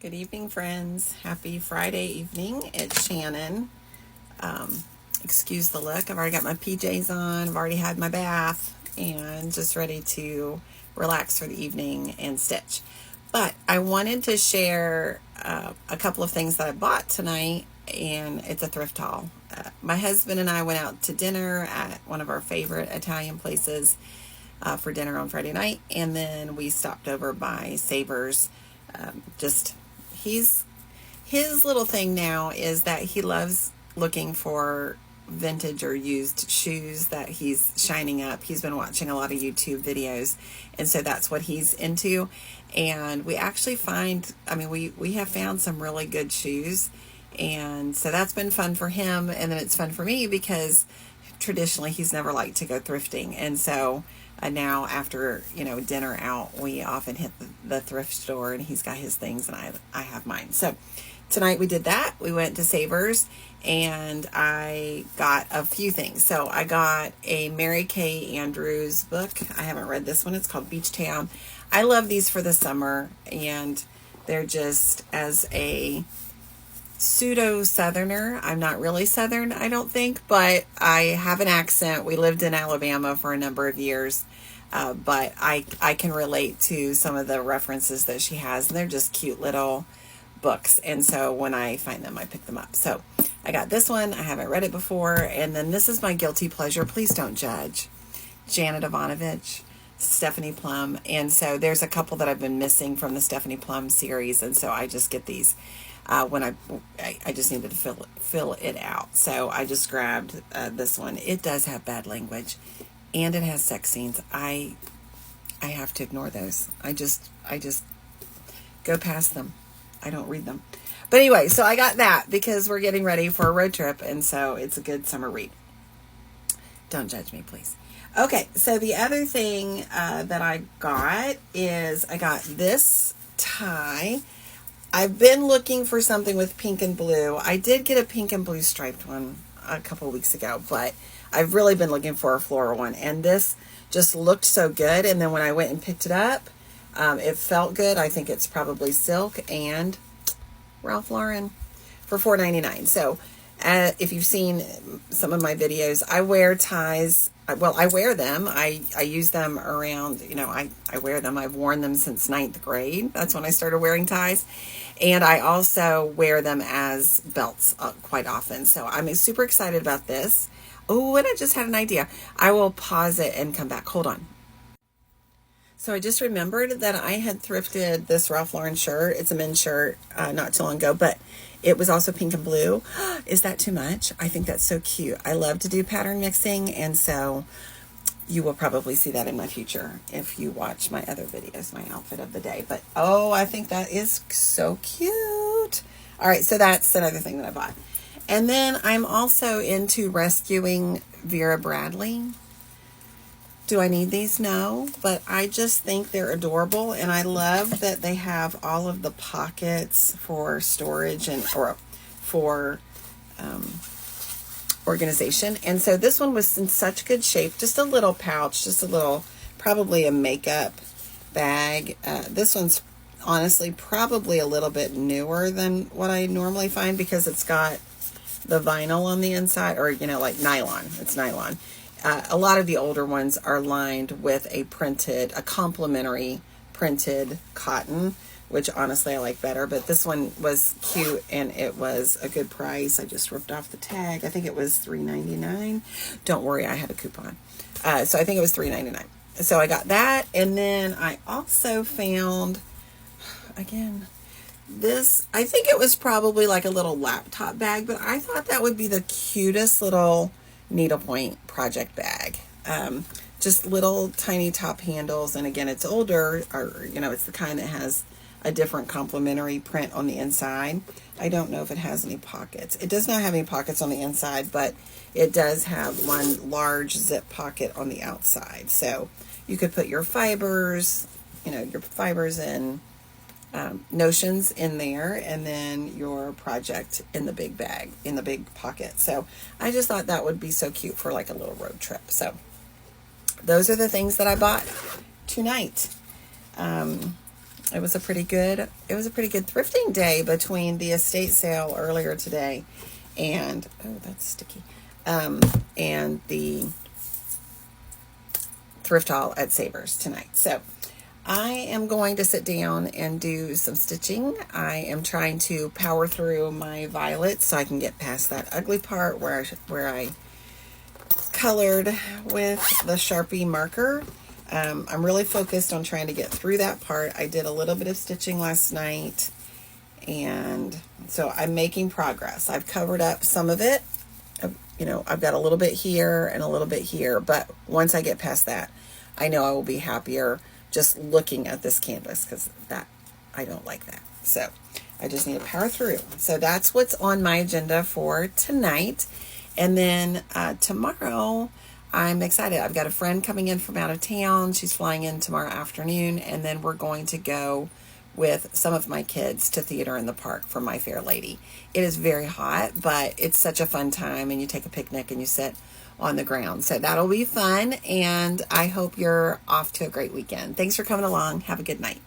Good evening, friends. Happy Friday evening. It's Shannon. Excuse the look. I've already got my PJs on. I've already had my bath and just ready to relax for the evening and stitch. But I wanted to share a couple of things that I bought tonight, and it's a thrift haul. My husband and I went out to dinner at one of our favorite Italian places for dinner on Friday night, and then we stopped over by Savers. His little thing now is that he loves looking for vintage or used shoes that he's shining up. He's been watching a lot of YouTube videos, and so that's what he's into. And we actually we have found some really good shoes, and so that's been fun for him, and then it's fun for me because traditionally he's never liked to go thrifting, and so now after dinner out, we often hit the thrift store, and he's got his things and I have mine. So tonight we did that. We went to Savers and I got a few things. So I got a Mary Kay Andrews book. I haven't read this one. It's called Beach Town. I love these for the summer, and they're just, as a pseudo-Southerner, I'm not really Southern, I don't think, but I have an accent. We lived in Alabama for a number of years, but I can relate to some of the references that she has, and they're just cute little books, and so when I find them, I pick them up. So I got this one. I haven't read it before, and then this is my guilty pleasure. Please don't judge. Janet Ivanovich, Stephanie Plum, and so there's a couple that I've been missing from the Stephanie Plum series, and so I just get these when I just needed to fill it out. So I just grabbed this one. It does have bad language, and it has sex scenes. I have to ignore those. I just go past them. I don't read them. But anyway, so I got that because we're getting ready for a road trip, and so it's a good summer read. Don't judge me, please. Okay, so the other thing that I got is I got this tie. I've been looking for something with pink and blue. I did get a pink and blue striped one a couple weeks ago, but I've really been looking for a floral one, and this just looked so good. And then when I went and picked it up, it felt good. I think it's probably silk, and Ralph Lauren for $4.99. So if you've seen some of my videos, I wear ties. Well, I wear them. I use them around, I wear them. I've worn them since 9th grade. That's when I started wearing ties. And I also wear them as belts quite often. So I'm super excited about this. Oh, and I just had an idea. I will pause it and come back. Hold on. So I just remembered that I had thrifted this Ralph Lauren shirt. It's a men's shirt not too long ago, but it was also pink and blue. Is that too much? I think that's so cute. I love to do pattern mixing, and so you will probably see that in my future if you watch my other videos, my outfit of the day. But I think that is so cute. All right, so that's another thing that I bought. And then I'm also into rescuing Vera Bradley. Do I need these? No, but I just think they're adorable, and I love that they have all of the pockets for storage or for organization. And so this one was in such good shape. Just a little pouch, just a little, probably a makeup bag. This one's honestly probably a little bit newer than what I normally find because it's got the vinyl on the inside, or like nylon. It's nylon. A lot of the older ones are lined with a complementary printed cotton, which honestly I like better. But this one was cute, and it was a good price. I just ripped off the tag. I think it was $3.99. Don't worry, I had a coupon. So I think it was $3.99. So I got that, and then I also found, again, this. I think it was probably like a little laptop bag, but I thought that would be the cutest little Needlepoint project bag. Just little tiny top handles, and again, it's older, or it's the kind that has a different complementary print on the inside. I don't know if it has any pockets. It does not have any pockets on the inside, but it does have one large zip pocket on the outside, so you could put your fibers and notions in there, and then your project in the big bag, in the big pocket. So I just thought that would be so cute for like a little road trip. So those are the things that I bought tonight. it was a pretty good thrifting day between the estate sale earlier today and, oh, that's sticky, and the thrift haul at Savers tonight. So I am going to sit down and do some stitching. I am trying to power through my violets so I can get past that ugly part where I colored with the Sharpie marker. I'm really focused on trying to get through that part. I did a little bit of stitching last night, and so I'm making progress. I've covered up some of it. I've got a little bit here and a little bit here, but once I get past that, I know I will be happier just looking at this canvas, because I don't like that. So I just need to power through. So that's what's on my agenda for tonight. And then tomorrow, I'm excited. I've got a friend coming in from out of town. She's flying in tomorrow afternoon, and then we're going to go with some of my kids to theater in the park for My Fair Lady. It is very hot, but it's such a fun time, and you take a picnic and you sit on the ground. So that'll be fun, and I hope you're off to a great weekend. Thanks for coming along. Have a good night.